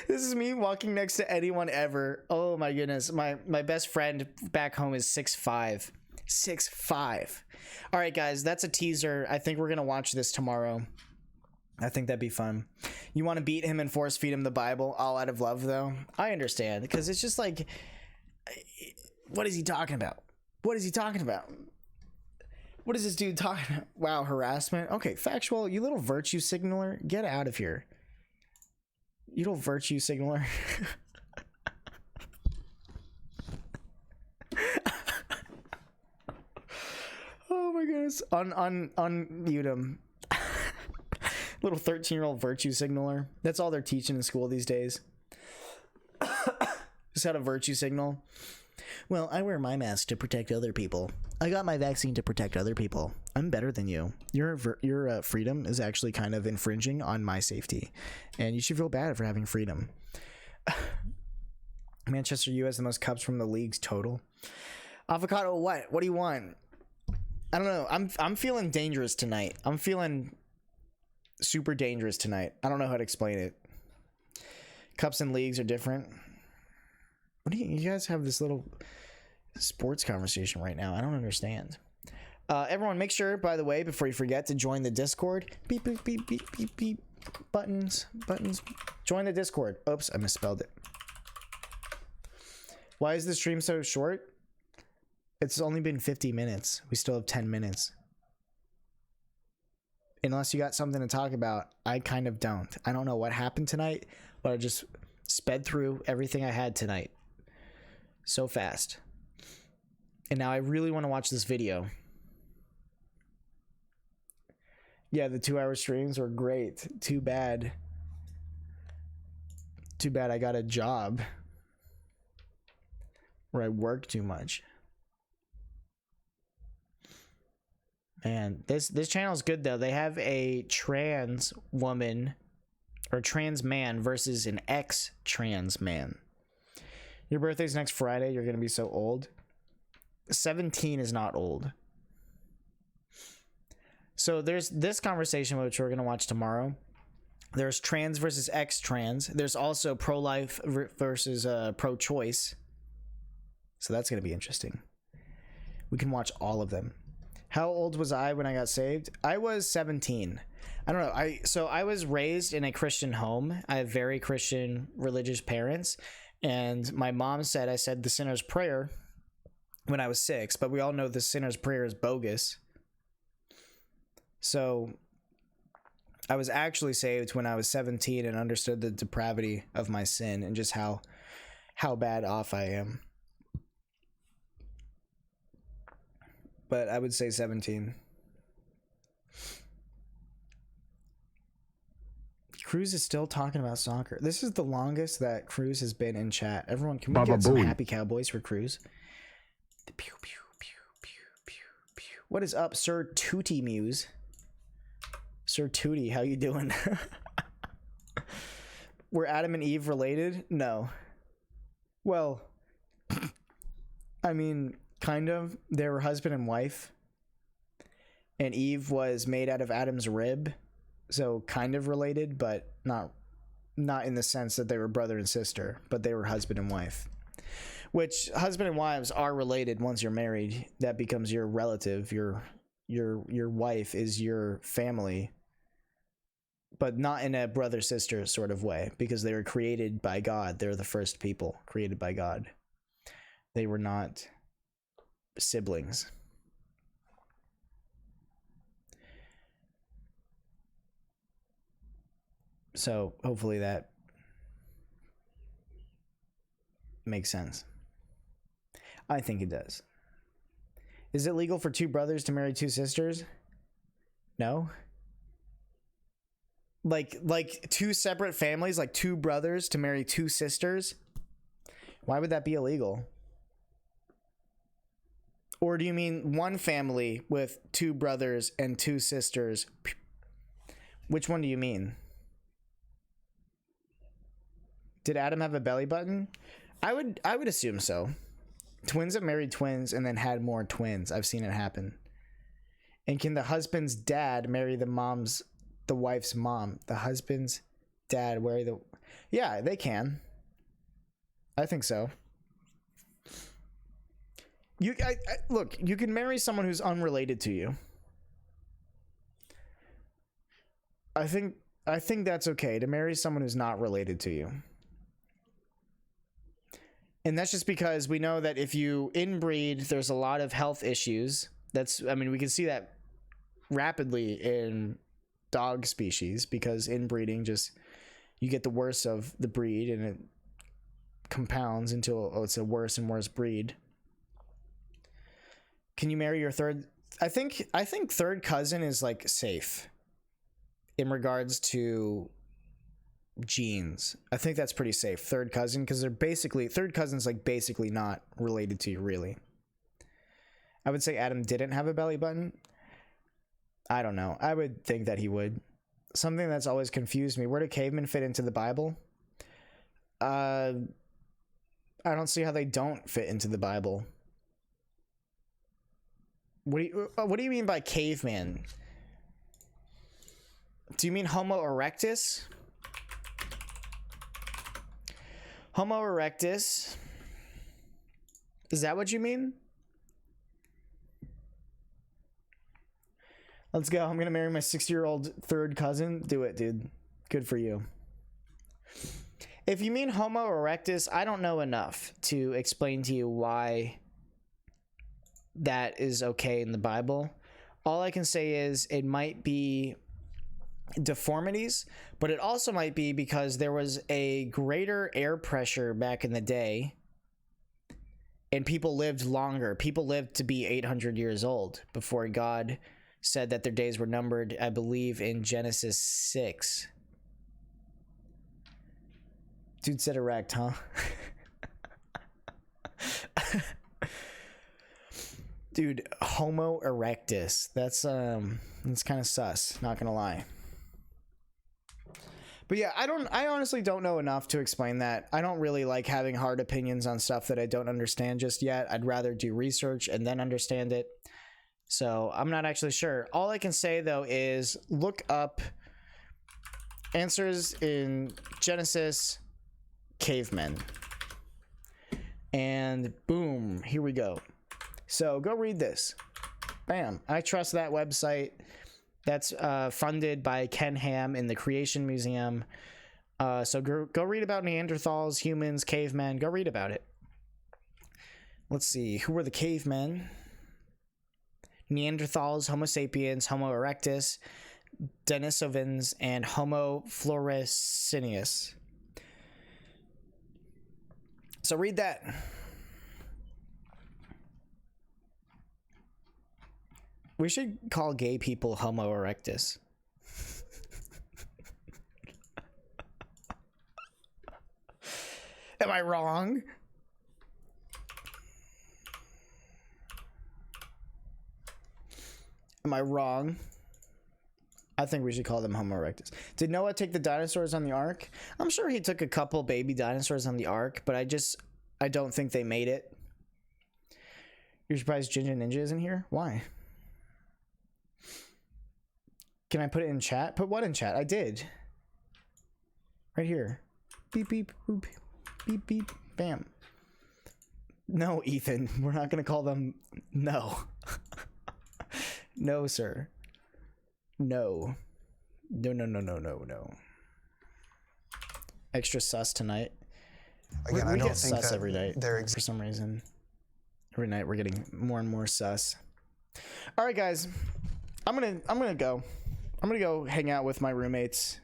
This is me walking next to anyone ever. Oh my goodness. My best friend back home is 6'5". 6'5". All right, guys, that's a teaser. I think we're gonna watch this tomorrow. I think that'd be fun. You want to beat him and force feed him the Bible all out of love, though? I understand, because it's just like, what is he talking about? What is he talking about? What is this dude talking about? Wow, harassment. Okay, factual. You little virtue signaler, get out of here. You little virtue signaler. Oh my goodness. Unmute him. Little 13-year-old virtue signaler. That's all they're teaching in school these days. Just how to virtue signal. Well, I wear my mask to protect other people. I got my vaccine to protect other people. I'm better than you. Your freedom is actually kind of infringing on my safety, and you should feel bad for having freedom. Manchester U has the most cups from the league's total. Avocado, what? What do you want? I don't know. I'm feeling dangerous tonight. I'm feeling super dangerous tonight. I don't know how to explain it. Cups and leagues are different. What do you guys have this little sports conversation right now? I don't understand. Everyone, make sure, by the way, before you forget, to join the Discord. Beep, beep, beep, beep, beep, beep. Buttons. Join the Discord. Oops, I misspelled it. Why is the stream so short? It's only been 50 minutes. We still have 10 minutes. Unless you got something to talk about, I kind of don't. I don't know what happened tonight, but I just sped through everything I had tonight so fast. And now I really want to watch this video. Yeah, the 2-hour streams were great. Too bad I got a job where I work too much. Man, this channel is good though. They have a trans woman or trans man versus an ex-trans man. Your birthday's next Friday. You're gonna be so old. 17 is not old. So there's this conversation which we're gonna watch tomorrow. There's trans versus ex-trans. There's also pro-life versus pro-choice. So that's gonna be interesting. We can watch all of them. How old was I when I got saved? I was 17. I don't know. So I was raised in a Christian home. I have very Christian religious parents. And my mom said I said the sinner's prayer when I was 6, but we all know the sinner's prayer is bogus. So I was actually saved when I was 17 and understood the depravity of my sin and just how bad off I am. But I would say 17. Cruz is still talking about soccer. This is the longest that Cruz has been in chat. Everyone, can we get some happy cowboys for Cruz? Pew, pew, pew, pew, pew, pew. What is up, Sir Tootie Muse? Sir Tootie, how you doing? Were Adam and Eve related? No. Well, I mean, kind of. They were husband and wife. And Eve was made out of Adam's rib. So kind of related, but not in the sense that they were brother and sister, but they were husband and wife. Which husband and wives are related once you're married. That becomes your relative, your your wife is your family, but not in a brother sister sort of way, because they were created by God. They're the first people created by God. They were not siblings. So hopefully that makes sense. I think it does. Is it legal for two brothers to marry two sisters? No. Like two separate families, like two brothers to marry two sisters? Why would that be illegal? Or do you mean one family with two brothers and two sisters? Which one do you mean? Did Adam have a belly button? I would assume so. Twins have married twins and then had more twins. I've seen it happen. And can the husband's dad marry the wife's mom? The husband's dad marry the... Yeah, they can. I think so. Look, you can marry someone who's unrelated to you. I think that's okay to marry someone who's not related to you. And that's just because we know that if you inbreed, there's a lot of health issues. We can see that rapidly in dog species, because inbreeding you get the worst of the breed and it compounds until it's a worse and worse breed. Can you marry your third? I think third cousin is like safe in regards to genes. I think that's pretty safe. Third cousin, because third cousin's like basically not related to you, really. I would say Adam didn't have a belly button. I don't know. I would think that he would. Something that's always confused me: where do cavemen fit into the Bible? I don't see how they don't fit into the Bible. What do you mean by caveman? Do you mean Homo erectus? Homo erectus? Is that what you mean? Let's go. I'm gonna marry my 60-year-old third cousin. Do it, dude. Good for you. If you mean Homo erectus, I don't know enough to explain to you why that is okay in the Bible. All I can say is it might be deformities, but it also might be because there was a greater air pressure back in the day and people lived longer. People lived to be 800 years old before God said that their days were numbered, I believe in Genesis 6. Dude said erect, huh? Dude, Homo erectus. That's kind of sus, not gonna lie. But yeah, I honestly don't know enough to explain that. I don't really like having hard opinions on stuff that I don't understand just yet. I'd rather do research and then understand it. So I'm not actually sure. All I can say though is look up answers in Genesis cavemen. And boom, here we go. So go read this. Bam. I trust that website. That's funded by Ken Ham in the Creation Museum. So go read about Neanderthals, humans, cavemen. Go read about it. Let's see. Who were the cavemen? Neanderthals, Homo sapiens, Homo erectus, Denisovans, and Homo floresiensis. So read that. We should call gay people Homo erectus. Am I wrong? Am I wrong? I think we should call them Homo erectus. Did Noah take the dinosaurs on the ark? I'm sure he took a couple baby dinosaurs on the ark, but I don't think they made it. You're surprised Ginger Ninja isn't here? Why? Can I put it in chat? Put what in chat? I did. Right here. Beep, beep, boop, beep, beep, bam. No, Ethan. We're not going to call them... No. No, sir. No. No. Extra sus tonight. Again, we I don't get think sus that every night for some reason. Every night we're getting more and more sus. All right, guys. I'm gonna go. I'm gonna go hang out with my roommates.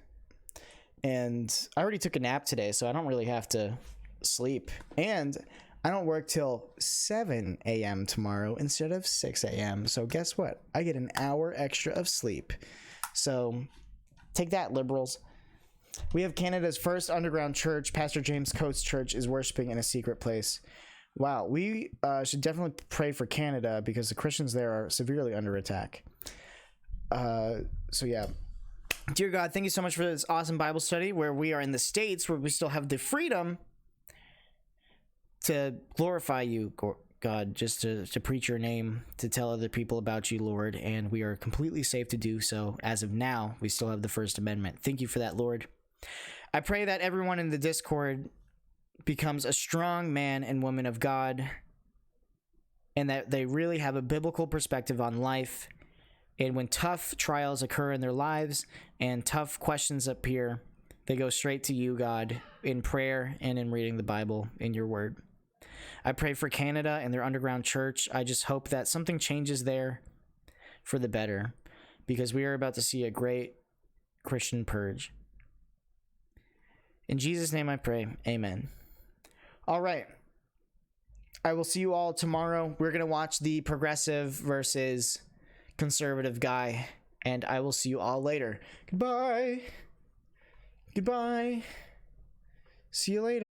And I already took a nap today, so I don't really have to sleep. And I don't work till 7 a.m. tomorrow instead of 6 a.m. So guess what? I get an hour extra of sleep. So take that, liberals. We have Canada's first underground church. Pastor James Coates Church is worshiping in a secret place. Wow, we should definitely pray for Canada because the Christians there are severely under attack. So yeah. Dear God, thank you so much for this awesome Bible study where we are in the States where we still have the freedom to glorify you, God, just to preach your name, to tell other people about you, Lord, and we are completely safe to do so. As of now, we still have the First Amendment. Thank you for that, Lord. I pray that everyone in the Discord becomes a strong man and woman of God and that they really have a biblical perspective on life. And when tough trials occur in their lives and tough questions appear, they go straight to you, God, in prayer and in reading the Bible in your word. I pray for Canada and their underground church. I just hope that something changes there for the better because we are about to see a great Christian purge. In Jesus' name I pray. Amen. All right. I will see you all tomorrow. We're going to watch the progressive versus conservative guy, and I will see you all later. Goodbye. See you later.